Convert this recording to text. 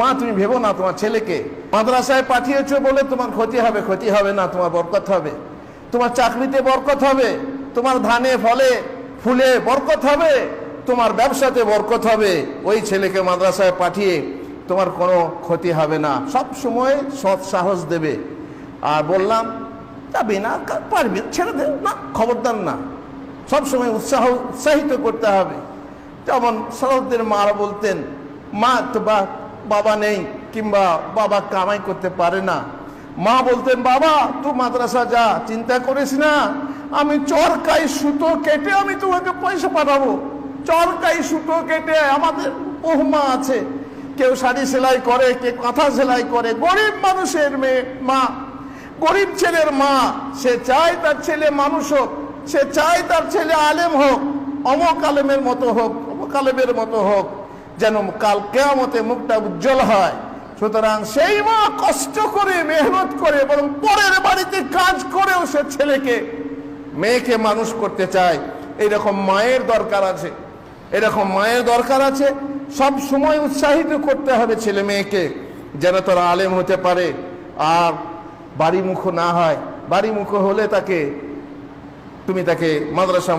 মা তুমি ভেবো না তোমার ছেলেকে মাদ্রাসায় পাঠিয়েছো বলে তোমার ক্ষতি হবে না, তোমার বরকত হবে, তোমার চাকরিতে বরকত হবে, তোমার ধানে ফলে ফুলে বরকত হবে, তোমার ব্যবসাতে বরকত হবে। ওই ছেলেকে মাদ্রাসায় পাঠিয়ে তোমার কোনো ক্ষতি হবে না, সব সময় সৎ সাহস দেবে। আর বললাম যাবি না, পারবি, ছেড়ে দে না, খবরদার না, সব সময় উৎসাহিত করতে হবে। যেমন সালাউদ্দিন মারা বলতেন, মা তো বাবা নেই কিংবা বাবা কামাই করতে পারে না, মা বলতেন বাবা তুই মাদ্রাসা যা, চিন্তা করিস না, আমি চরকাই সুতো কেটে আমি তোমাকে পয়সা পাঠাবো। চরকাই সুতো কেটে আমাদের মা আছে, কেউ শাড়ি সেলাই করে, কেউ কাঁথা সেলাই করে, গরিব মানুষের মেয়ে মা, গরিব ছেলের মা, সে চায় তার ছেলে মানুষ হোক, সে চায় তার ছেলে আলেম হোক, অমক আলেমের মতো হোক, অমক আলেমের মতো হোক, যেন কাল কিয়ামতে মুখটা উজ্জ্বল হয়। সুতরাং সেই মা কষ্ট করে মেহনত করে বরং পরের বাড়িতে কাজ করেও সে ছেলেকে মেয়েকে মানুষ করতে চায়। এরকম মায়ের দরকার আছে, এরকম মায়ের দরকার আছে। সব সময় উৎসাহিত করতে হবে ছেলে মেয়েকে যেন তারা আলেম হতে পারে আর বাড়িমুখ না হয়। বাড়িমুখ হলে তুমি তাকে মাদ্রাসা